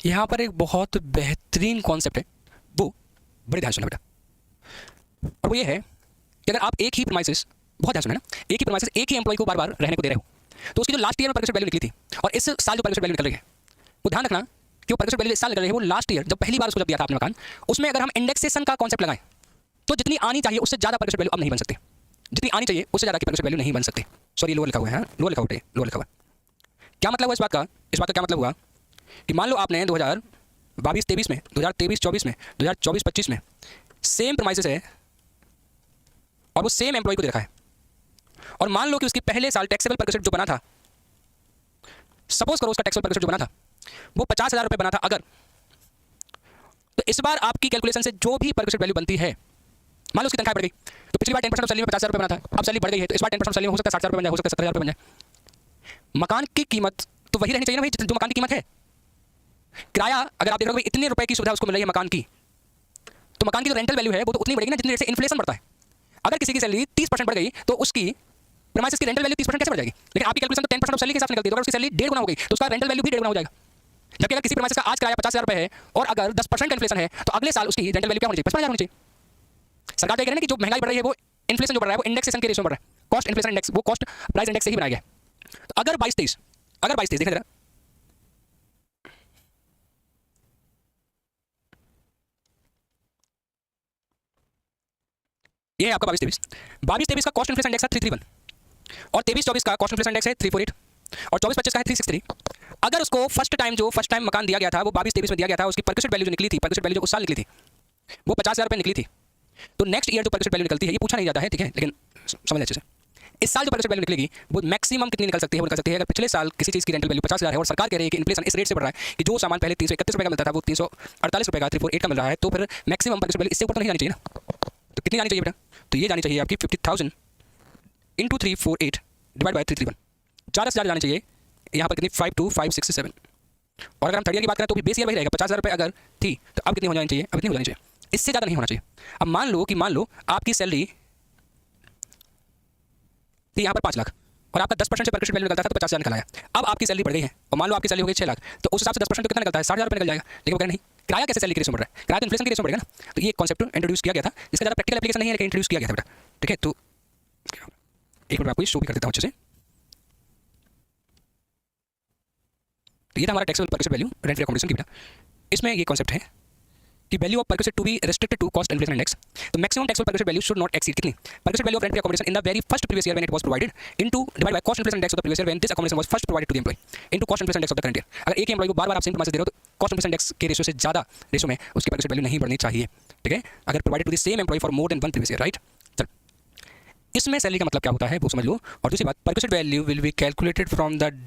यहाँ पर एक बहुत बेहतरीन कॉन्सेप्ट है, वो बड़े ध्यान सुनना बेटा। और वो ये है कि अगर आप एक ही प्रमाइसिस, बहुत ध्यान सुनना ना, एक ही प्रमाइसिस एक ही एम्प्लॉय को बार बार रहने को दे रहे हो, तो उसकी जो लास्ट ईयर में परसेंट वैल्यू निकली थी और इस साल जो परसेंट वैल्यू निकल रही है, वो ध्यान रखना कि वो परसेंट वैल्यू इस साल निकल रही है वो लास्ट ईयर जब पहली बार उसको जब दिया था आपने मकान, उसमें अगर हम इंडेक्सेशन का कॉन्सेप्ट लगाएं तो जितनी आनी चाहिए उससे ज़्यादा परसेंट वैल्यू अब नहीं बन सकती, जितनी आनी चाहिए उससे ज़्यादा की परसेंट वैल्यू नहीं बन सकती। सॉरी लोअर लिखा हुआ है, लोअर लिखा हुआ है, लोअर लिखा हुआ है। क्या मतलब हुआ इस बात का? इस बात का क्या मतलब हुआ कि मान लो आपने 2022-23 में, 2023-24 में, 2024-25 में सेम प्रमाइसेस है और वो सेम एम्प्लॉय को दे रखा है, और मान लो कि उसकी पहले साल टैक्सेबल परसेंट जो बना था, सपोज करो उसका टैक्सेबल परसेंट जो बना था वो 50,000 रुपये बना था अगर, तो इस बार आपकी कैलकुलेशन से जो भी परसेंट वैल्यू बनती है, मान लो उसकी तनख्वाह बढ़ गई, तो पिछली बार 10% सैलरी में 50,000 रुपये बना था, अब सैलरी बढ़ गई है तो इस बार 10% सैलरी में हो सकता है 60,000 रुपये बन जाए, हो सकता है 70,000 रुपये बन जाए। मकान की कीमत तो वही रहनी चाहिए ना भाई जो मकान की कीमत है। किराया अगर आप देख रहे हो इतने रुपए की सुविधा उसको मिल रही है मकान की, तो मकान की जो रेंटल वैल्यू है वो तो उतनी बढ़ेगी ना जितनी रेट से इन्फ्लेशन बढ़ता है। अगर किसी की सैलरी 30% बढ़ गई तो उसकी प्रमाइसिस की रेंटल वैल्यू 30% कैसे बढ़ जाएगी? लेकिन आपकी कैलकुलेशन तो 10% ऑफ सैलरी के हिसाब से निकलती है, तो अगर उसकी सैलरी 1.5 गुना हो गई तो उसका रेंटल वैल्यू भी 1.5 गुना हो जाएगा। जबकि अगर किसी प्रमाइसिस का आज किराया 50,000 रुपये है और अगर 10% का इन्फ्लेशन है तो अगले साल उसकी रेंटल वैल्यू क्या होनी चाहिए? 55,000 होनी चाहिए। सरकार कह रही है ना कि जो महंगाई बढ़ रही है वो इन्फ्लेशन जो बढ़ रहा है वो इंडेक्सेशन के रेशियो में बढ़ रहा है, कॉस्ट इन्फ्लेशन इंडेक्स, वो कॉस्ट प्राइस इंडेक्स से ही बनाया गया है। तो अगर 22-23 देखना जरा, ये है आपका 22-23 का कॉस्ट इन्फ्लेशन इंडेक्स है 331 और 23-24 का कॉस्ट इन्फ्लेशन इंडेक्स है 348 और 24-25 का है 363। अगर उसको फर्स्ट टाइम मकान दिया गया था वो 22-23 में दिया गया था, उसकी परसेंट वैल्यू जो निकली थी, परसेंट वैल्यू जो उस साल निकली थी वो 50,000 रुपये निकली थी, तो नेक्स्ट ईयर जो परसेंट वैल्यू निकलती है ये पूछा नहीं जाता है, ठीक है, लेकिन समझ अच्छे से। इस साल जो परसेंट वैल्यू निकलेगी वो मैक्सिमम कितनी निकल सकती है? वो निकल सकती है अगर पिछले साल किसी चीज़ की रेंटल वैल्यू 50,000 है और सरकार कह रही है कि इन्फ्लेशन इस रेट से बढ़ रहा है कि जो सामान पहले 331 रुपये का मिलता था वो 348 रुपये का 348 का मिल रहा है, तो फिर मैक्सिमम परसेंट वैल्यू इससे ऊपर तो नहीं जानी चाहिए ना। तो कितनी जानी चाहिए बेटा? तो ये जानी चाहिए आपकी 50,000 इंटू 348 डिवाइड बाई 331, ज़्यादा से ज़्यादा जानी चाहिए यहाँ पर कितनी 52,567। और अगर हम थर्ड ईयर की बात करें तो भी बेस ईयर वही रहेगा, 50,000 रुपये अगर थी तो अब कितनी हो जानी चाहिए? अब इतनी हो जानी चाहिए, इससे ज़्यादा नहीं होना चाहिए। अब मान लो आपकी सैलरी थी यहाँ पर 5 लाख और आपका 10% से परसेंट वैल्यू निकलता था तो 50,000 निकल आया। अब आपकी सैलरी बढ़ गई है और मान लो आपकी सैलरी हो गई 6 लाख, तो उस हिसाब से 10% तो कितना निकलता है? 60,000 रुपये निकल जाएगा। लेकिन वो कह नहीं, किराया कैसे सैलरी के रेशो बढ़ रहा है? किराया तो इन्फ्लेशन के रेशो बढ़ेगा ना। तो ये कॉन्सेप्ट इंट्रोड्यूस किया गया था, इसका ज़्यादा प्रैक्टिकल एप्लीकेशन नहीं है लेकिन इंट्रोड्यूस किया गया था बेटा, ठीक है। तो एक मिनट आपको ये शो भी कर देता हूँ अच्छे से। तो ये था हमारा taxable percent value rent accommodation की बेटा। इसमें ये कॉन्सेप्ट है कि value of percent to be restricted to cost inflation index, तो maximum taxable percent value should not exceed कितनी? Percent value of rent accommodation in the very first previous year when it was provided into divide by cost inflation index of the previous year when this accommodation was first provided to the employ into cost inflation index of the current year. अगर एक ही employ को बार-बार आप same premise दे रहे हो तो cost inflation index के ratio से ज़्यादा रेशियो में उसकी परसेंट वैल्यू नहीं बढ़नी चाहिए, ठीक है, अगर provided to the same employ for more than 1 previous year, right. चल, इसमें सैलरी का मतलब क्या होता है वो समझ लो। और दूसरी बात, percent value will be calculated from the